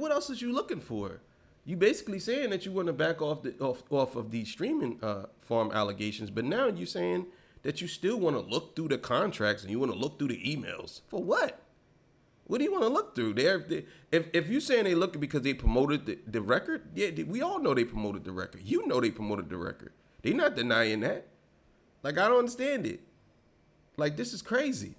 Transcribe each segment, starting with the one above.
what else is you looking for? You basically saying that you want to back off of these streaming farm allegations, but now you saying that you still want to look through the contracts and you want to look through the emails for what? What do you want to look through? If you saying they looking because they promoted the record, yeah, we all know they promoted the record. You know they promoted the record. They not denying that. Like, I don't understand it. Like, this is crazy.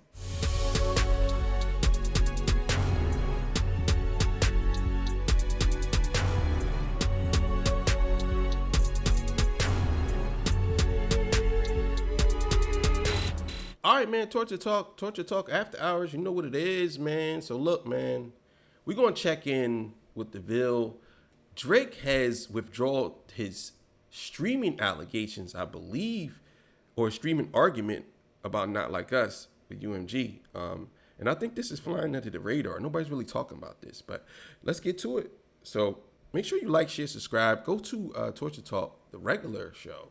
All right, man. Torture talk after hours. You know what it is, man. So look, man, we're gonna check in with the Ville. Drake has withdrawn his streaming allegations, I believe, or streaming argument about Not Like Us with UMG. And I think this is flying under the radar. Nobody's really talking about this, but let's get to it. So make sure you like, share, subscribe. Go to Torture Talk, the regular show,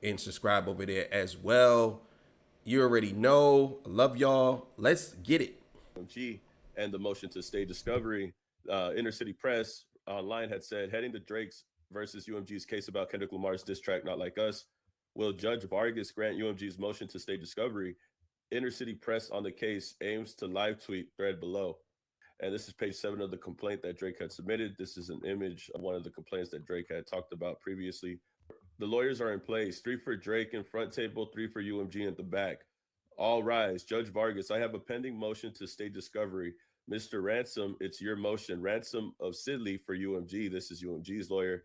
and subscribe over there as well. You already know. I love y'all. Let's get it. UMG and the motion to stay discovery. Inner City Press online had said, heading to Drake's versus UMG's case about Kendrick Lamar's diss track Not Like Us, will Judge Vargas grant UMG's motion to stay discovery? Inner City Press on the case aims to live tweet thread below. And this is page 7 of the complaint that Drake had submitted. This is an image of one of the complaints that Drake had talked about previously. The lawyers are in place. 3 for Drake in front table, 3 for UMG at the back. All rise. Judge Vargas, I have a pending motion to stay discovery. Mr. Ransom, it's your motion. Ransom of Sidley for UMG. This is UMG's lawyer.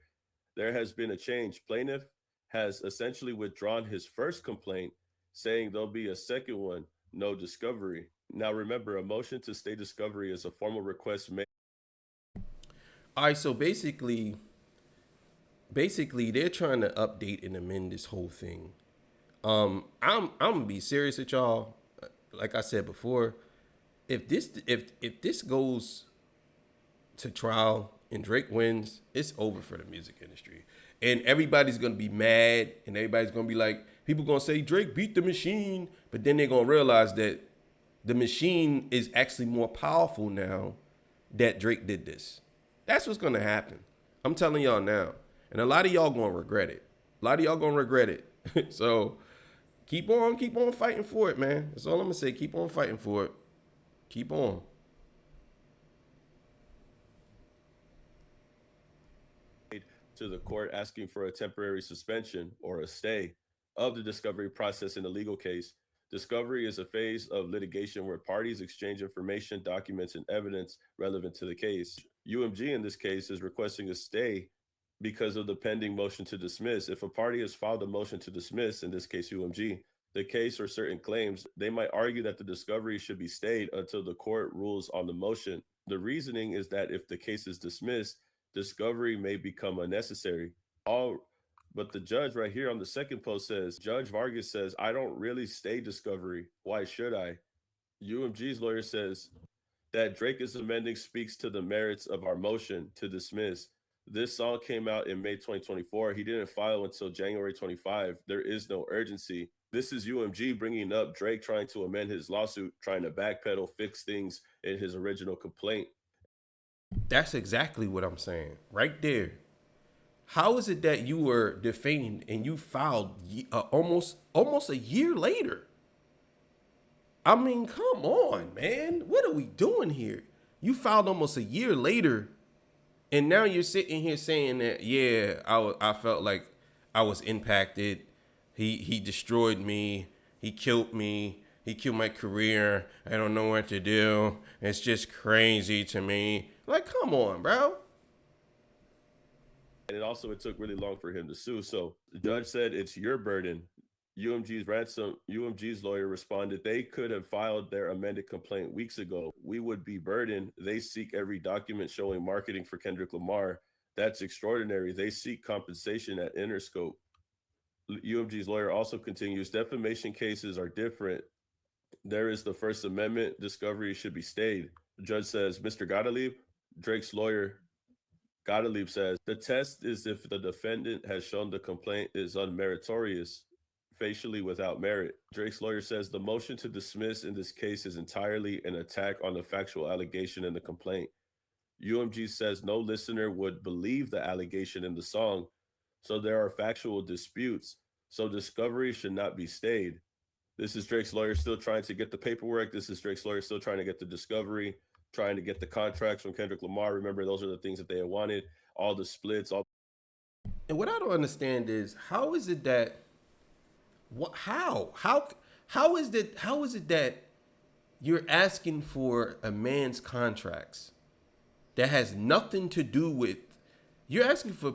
There has been a change. Plaintiff has essentially withdrawn his first complaint, saying there'll be a second one, no discovery. Now remember, a motion to stay discovery is a formal request made. All right, so basically they're trying to update and amend this whole thing. I'm gonna be serious with y'all. Like I said before, if this goes to trial and Drake wins, it's over for the music industry. And everybody's gonna be mad, and everybody's gonna be like, people gonna say Drake beat the machine, but then they're gonna realize that the machine is actually more powerful now that Drake did this. That's what's gonna happen. I'm telling y'all now. And a lot of y'all gonna regret it. A lot of y'all gonna regret it. So keep on fighting for it, man. That's all I'm gonna say. Keep on fighting for it. Keep on. To the court asking for a temporary suspension or a stay of the discovery process in a legal case. Discovery is a phase of litigation where parties exchange information, documents, and evidence relevant to the case. UMG in this case is requesting a stay because of the pending motion to dismiss. If a party has filed a motion to dismiss, in this case UMG, the case or certain claims, they might argue that the discovery should be stayed until the court rules on the motion. The reasoning is that if the case is dismissed, discovery may become unnecessary. But the judge right here on the second post says, Judge Vargas says, I don't really stay discovery. Why should I? UMG's lawyer says that Drake is amending speaks to the merits of our motion to dismiss. This song came out in May 2024. He didn't file until January 25. There is no urgency. This is UMG bringing up Drake trying to amend his lawsuit, trying to backpedal, fix things in his original complaint. That's exactly what I'm saying. Right there. How is it that you were defamed and you filed almost a year later? I mean, come on, man. What are we doing here? You filed almost a year later, and now you're sitting here saying that, yeah, I felt like I was impacted. He destroyed me. He killed me. He killed my career. I don't know what to do. It's just crazy to me. Like, come on, bro. And it took really long for him to sue. So the judge said it's your burden. UMG's lawyer responded, they could have filed their amended complaint weeks ago. We would be burdened. They seek every document showing marketing for Kendrick Lamar. That's extraordinary. They seek compensation at Interscope. UMG's lawyer also continues, defamation cases are different. There is the First Amendment. Discovery should be stayed. The judge says, Mr. Gottlieb, Drake's lawyer, Gottlieb says, the test is if the defendant has shown the complaint is unmeritorious, facially without merit. Drake's lawyer says the motion to dismiss in this case is entirely an attack on the factual allegation in the complaint. UMG says no listener would believe the allegation in the song, so there are factual disputes, so discovery should not be stayed. This is Drake's lawyer still trying to get the paperwork. This is Drake's lawyer still trying to get the discovery, trying to get the contracts from Kendrick Lamar. Remember, those are the things that they had wanted, all the splits, all. And what I don't understand is how is it that what how is it that you're asking for a man's contracts that has nothing to do with you're asking for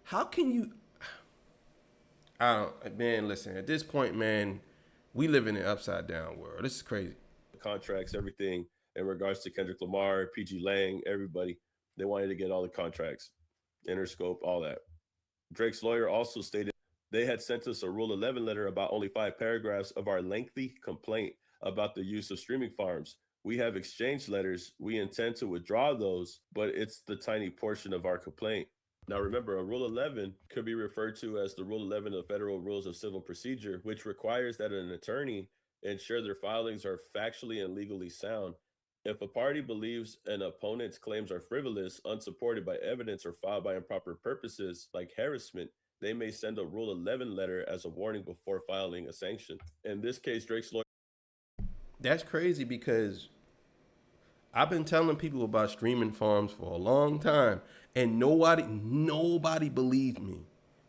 how can you I don't man listen at this point man we live in an upside down world. This is crazy. Contracts, everything in regards to Kendrick Lamar, PG Lang, everybody. They wanted to get all the contracts, Interscope, all that. Drake's lawyer also stated they had sent us a Rule 11 letter about only 5 paragraphs of our lengthy complaint about the use of streaming farms. We have exchanged letters. We intend to withdraw those, but it's the tiny portion of our complaint. Now, remember, a Rule 11 could be referred to as the Rule 11 of Federal Rules of Civil Procedure, which requires that an attorney ensure their filings are factually and legally sound. If a party believes an opponent's claims are frivolous, unsupported by evidence, or filed by improper purposes like harassment, they may send a Rule 11 letter as a warning before filing a sanction. In this case, Drake's lawyer. That's crazy because I've been telling people about streaming farms for a long time, and nobody believed me.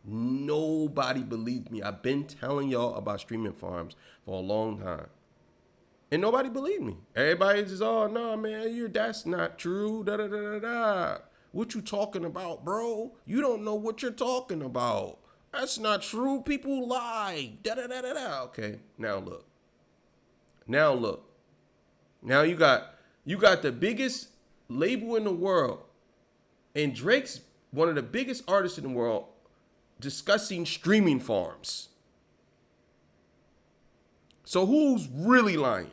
Nobody believed me. I've been telling y'all about streaming farms for a long time, and nobody believed me. Everybody's just, oh no, man, that's not true. Da da da da da. What you talking about, bro? You don't know what you're talking about. That's not true. People lie. Da da da da da. Okay, now look. Now look. Now you got the biggest label in the world, and Drake's one of the biggest artists in the world discussing streaming farms. So who's really lying?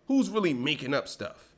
Who's really making up stuff?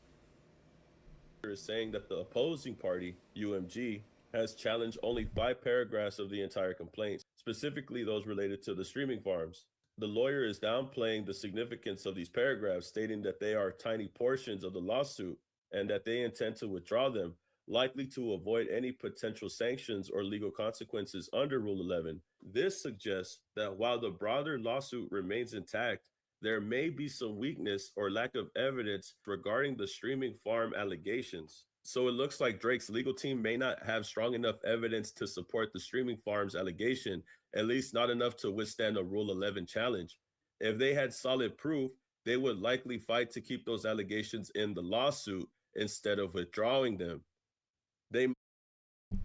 Is saying that the opposing party, UMG, has challenged only 5 paragraphs of the entire complaint, specifically those related to the streaming farms. The lawyer is downplaying the significance of these paragraphs, stating that they are tiny portions of the lawsuit and that they intend to withdraw them, likely to avoid any potential sanctions or legal consequences under Rule 11. This suggests that while the broader lawsuit remains intact, there may be some weakness or lack of evidence regarding the streaming farm allegations. So it looks like Drake's legal team may not have strong enough evidence to support the streaming farms allegation, at least not enough to withstand a Rule 11 challenge. If they had solid proof, they would likely fight to keep those allegations in the lawsuit instead of withdrawing them.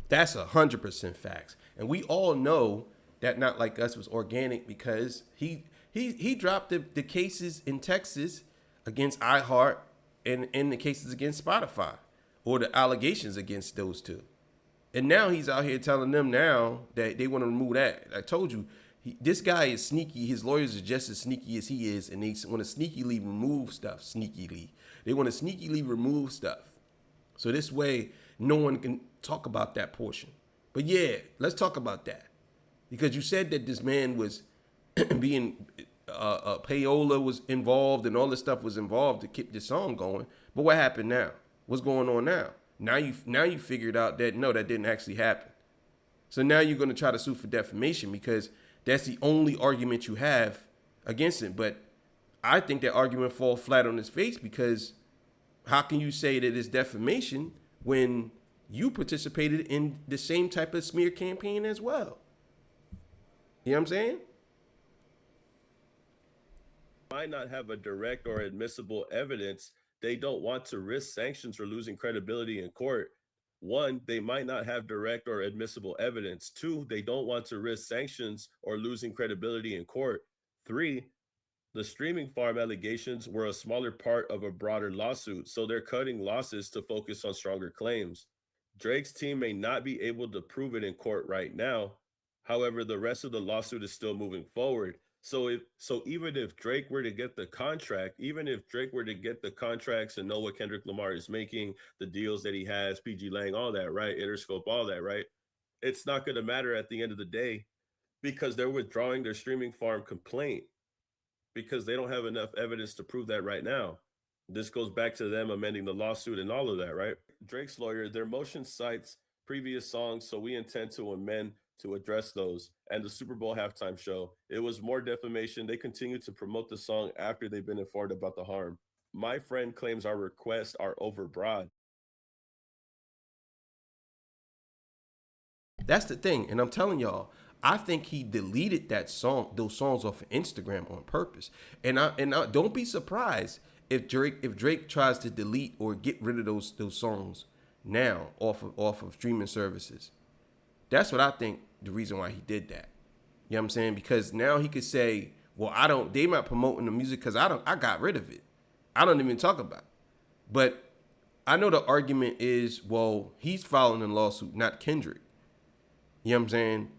That's 100% facts, and we all know that Not Like Us was organic because he dropped the cases in Texas against iHeart and the cases against Spotify, or the allegations against those two. And now he's out here telling them now that they want to remove that. I told you, this guy is sneaky. His lawyers are just as sneaky as he is, and they want to sneakily remove stuff. They want to sneakily remove stuff. So this way, no one can talk about that portion. But yeah, let's talk about that. Because you said that this man was being, payola was involved and all this stuff was involved to keep the song going. But what happened now? What's going on now? Now you figured out that no, that didn't actually happen. So now you're going to try to sue for defamation because that's the only argument you have against it. But I think that argument falls flat on its face because how can you say that it's defamation when you participated in the same type of smear campaign as well? You know what I'm saying? Might not have a direct or admissible evidence. They don't want to risk sanctions or losing credibility in court. One, they might not have direct or admissible evidence. Two, they don't want to risk sanctions or losing credibility in court. Three, the streaming farm allegations were a smaller part of a broader lawsuit, so they're cutting losses to focus on stronger claims. Drake's team may not be able to prove it in court right now. However, the rest of the lawsuit is still moving forward. So even if Drake were to get the contract, even if Drake were to get the contracts and know what Kendrick Lamar is making, the deals that he has, PG Lang, all that, right? Interscope, all that, right? It's not going to matter at the end of the day because they're withdrawing their streaming farm complaint because they don't have enough evidence to prove that right now. This goes back to them amending the lawsuit and all of that, right? Drake's lawyer, their motion cites previous songs, so we intend to amend to address those. And the Super Bowl halftime show, it was more defamation. They continue to promote the song after they've been informed about the harm. My friend claims our requests are overbroad. That's the thing, and I'm telling y'all, I think he deleted those songs off of Instagram on purpose. And I don't be surprised if Drake tries to delete or get rid of those songs now off of streaming services. That's what I think the reason why he did that. You know what I'm saying? Because now he could say, well, they not promoting the music because I got rid of it. I don't even talk about it. But I know the argument is, well, he's filing a lawsuit, not Kendrick. You know what I'm saying?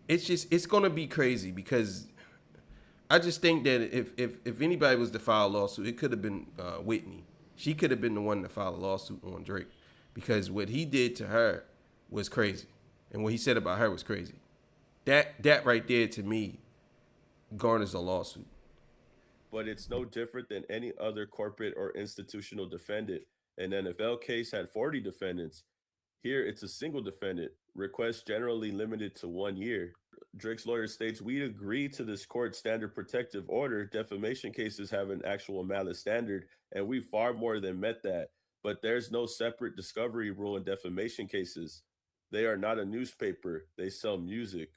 It's gonna be crazy because I just think that if anybody was to file a lawsuit, it could have been Whitney. She could have been the one to file a lawsuit on Drake because what he did to her was crazy, and what he said about her was crazy. That right there to me garners a lawsuit. But it's no different than any other corporate or institutional defendant. An NFL case had 40 defendants. Here, it's a single defendant. Requests generally limited to 1 year. Drake's lawyer states, we agree to this court standard protective order. Defamation cases have an actual malice standard, and we far more than met that. But there's no separate discovery rule in defamation cases. They are not a newspaper. They sell music.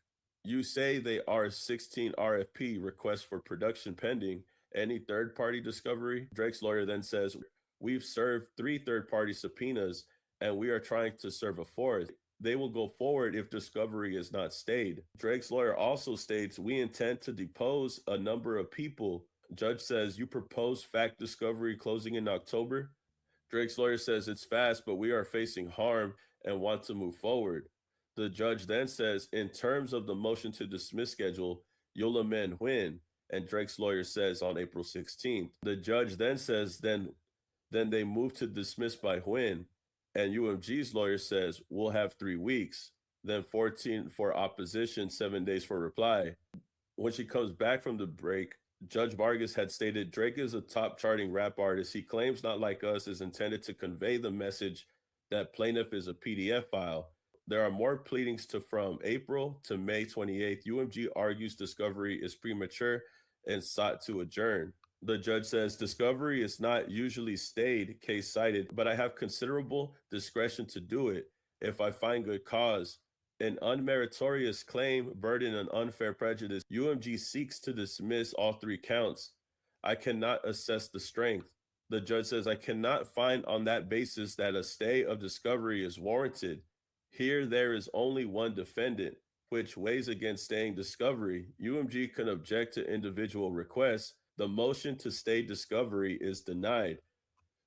You say they are 16 RFP, requests for production pending. Any third-party discovery? Drake's lawyer then says, we've served 3 third-party subpoenas, and we are trying to serve a 4th. They will go forward if discovery is not stayed. Drake's lawyer also states, we intend to depose a number of people. Judge says, you propose fact discovery closing in October? Drake's lawyer says, it's fast, but we are facing harm and want to move forward. The judge then says, in terms of the motion to dismiss schedule, you'll amend when? And Drake's lawyer says on April 16th. The judge then says, then they move to dismiss by when? And UMG's lawyer says, we'll have 3 weeks, then 14 for opposition, 7 days for reply. When she comes back from the break, Judge Vargas had stated, Drake is a top charting rap artist. He claims Not Like Us is intended to convey the message that plaintiff is a PDF file. There are more pleadings from April to May 28th. UMG argues discovery is premature and sought to adjourn. The judge says, discovery is not usually stayed, case cited, but I have considerable discretion to do it if I find good cause. An unmeritorious claim, burden, and unfair prejudice. UMG seeks to dismiss all 3 counts. I cannot assess the strength. The judge says, I cannot find on that basis that a stay of discovery is warranted. Here, there is only one defendant, which weighs against staying discovery. UMG can object to individual requests. The motion to stay discovery is denied.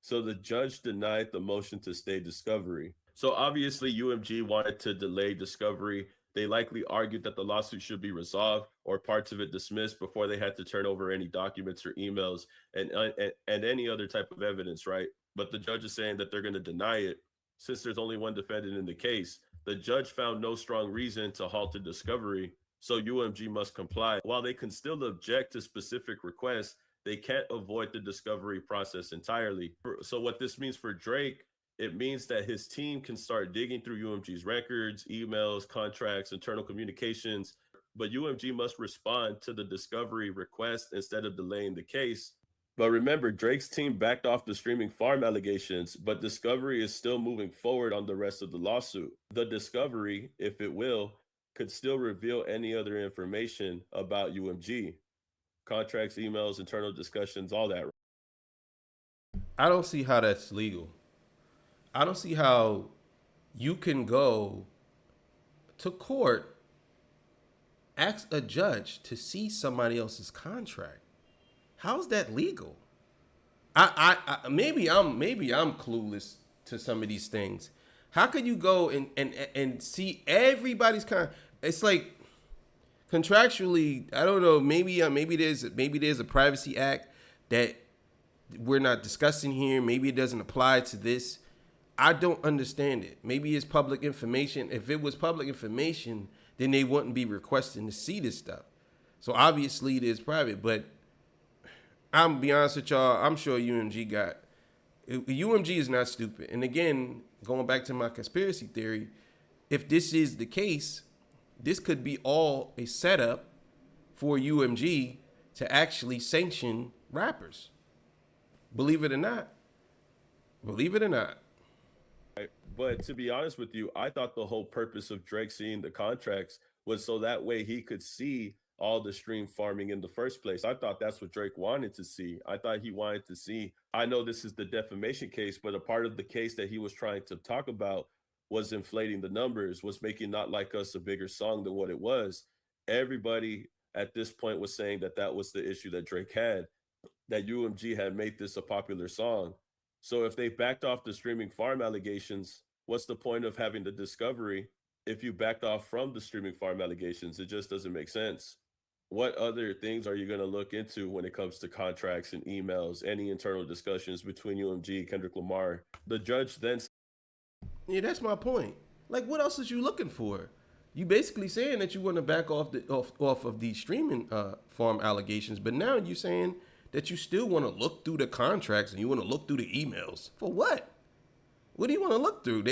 So the judge denied the motion to stay discovery. So obviously UMG wanted to delay discovery. They likely argued that the lawsuit should be resolved or parts of it dismissed before they had to turn over any documents or emails and any other type of evidence, right? But the judge is saying that they're going to deny it since there's only one defendant in the case. The judge found no strong reason to halt the discovery, so UMG must comply. While they can still object to specific requests, they can't avoid the discovery process entirely. So what this means for Drake, it means that his team can start digging through UMG's records, emails, contracts, internal communications, but UMG must respond to the discovery request instead of delaying the case. But remember, Drake's team backed off the streaming farm allegations, but discovery is still moving forward on the rest of the lawsuit. The discovery, if it will, could still reveal any other information about UMG. Contracts, emails, internal discussions, all that. I don't see how that's legal. I don't see how you can go to court, ask a judge to see somebody else's contract. How's that legal? Maybe I'm clueless to some of these things. How could you go and see everybody's It's like contractually, I don't know. Maybe there's a privacy act that we're not discussing here. Maybe it doesn't apply to this. I don't understand it. Maybe it's public information. If it was public information, then they wouldn't be requesting to see this stuff. So obviously it is private, but I'm be honest with y'all. I'm sure UMG got. UMG is not stupid. And again, going back to my conspiracy theory, if this is the case, this could be all a setup for UMG to actually sanction rappers. Believe it or not. Believe it or not. Right? But to be honest with you, I thought the whole purpose of Drake seeing the contracts was so that way he could see all the stream farming in the first place. I thought that's what Drake wanted to see. I thought he wanted to see. I know this is the defamation case, but a part of the case that he was trying to talk about was inflating the numbers, was making Not Like Us a bigger song than what it was. Everybody at this point was saying that that was the issue that Drake had, that UMG had made this a popular song. So if they backed off the streaming farm allegations, what's the point of having the discovery if you backed off from the streaming farm allegations? It just doesn't make sense. What other things are you going to look into when it comes to contracts and emails, any internal discussions between UMG, Kendrick Lamar? The judge then. Yeah, that's my point. Like, what else is you looking for? You basically saying that you want to back off of these streaming farm allegations, but now you saying that you still want to look through the contracts and you want to look through the emails for what? What do you want to look through?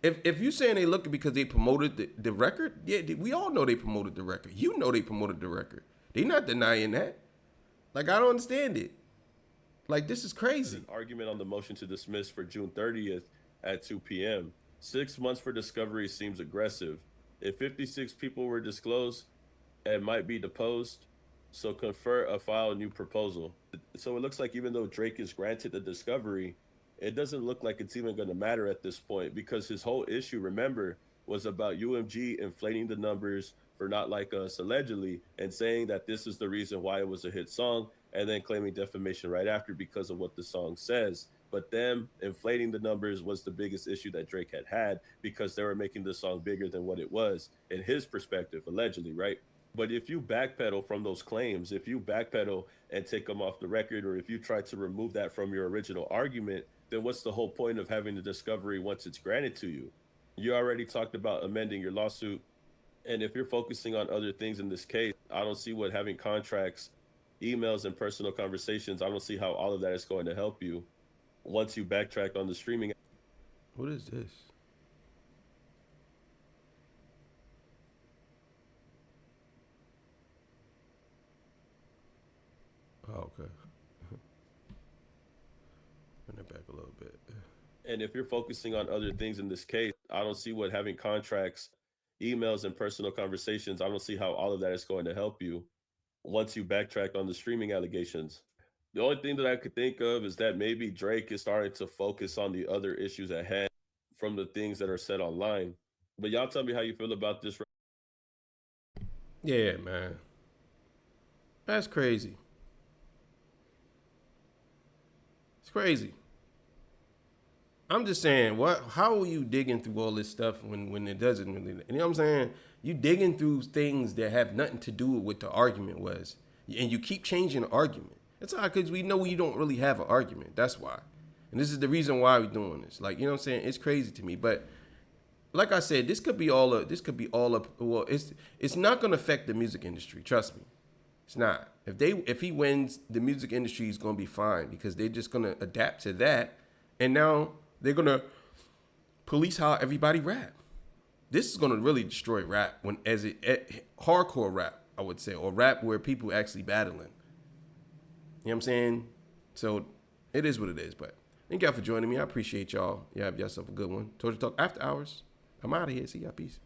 If you saying they looking because they promoted the record, yeah, we all know they promoted the record. You know they promoted the record. They not denying that. Like, I don't understand it. Like, this is crazy. An argument on the motion to dismiss for June 30th at 2 p.m. 6 months for discovery seems aggressive. If 56 people were disclosed and might be deposed, so confer a file new proposal. So it looks like even though Drake is granted the discovery, it doesn't look like it's even going to matter at this point because his whole issue, remember, was about UMG inflating the numbers for Not Like Us allegedly and saying that this is the reason why it was a hit song and then claiming defamation right after because of what the song says. But them inflating the numbers was the biggest issue that Drake had because they were making the song bigger than what it was in his perspective, allegedly, right? But if you backpedal from those claims, if you backpedal and take them off the record, or if you try to remove that from your original argument, then what's the whole point of having the discovery once it's granted to you? You already talked about amending your lawsuit. And if you're focusing on other things in this case, I don't see what having contracts, emails, and personal conversations, I don't see how all of that is going to help you once you backtrack on the streaming. What is this? Oh, okay. Bring it back a little bit. And if you're focusing on other things in this case, I don't see what having contracts, emails, and personal conversations, I don't see how all of that is going to help you once you backtrack on the streaming allegations. The only thing that I could think of is that maybe Drake is starting to focus on the other issues at hand from the things that are said online. But y'all tell me how you feel about this. Yeah, man. That's crazy. It's crazy. I'm just saying, what? How are you digging through all this stuff when it doesn't really? You know what I'm saying? You digging through things that have nothing to do with what the argument was, and you keep changing the argument. That's all because we know you don't really have an argument. That's why, and this is the reason why we're doing this. Like, you know what I'm saying? It's crazy to me, but like I said, this could be all of. This could be all of. Well, it's not gonna affect the music industry. Trust me, it's not. If he wins, the music industry is gonna be fine because they're just gonna adapt to that, and now they're gonna police how everybody rap. This is gonna really destroy rap hardcore rap, I would say, or rap where people actually battling. You know what I'm saying? So it is what it is. But thank y'all for joining me. I appreciate y'all. You have yourself a good one. Torture Talk After Hours. I'm out of here. See y'all. Peace.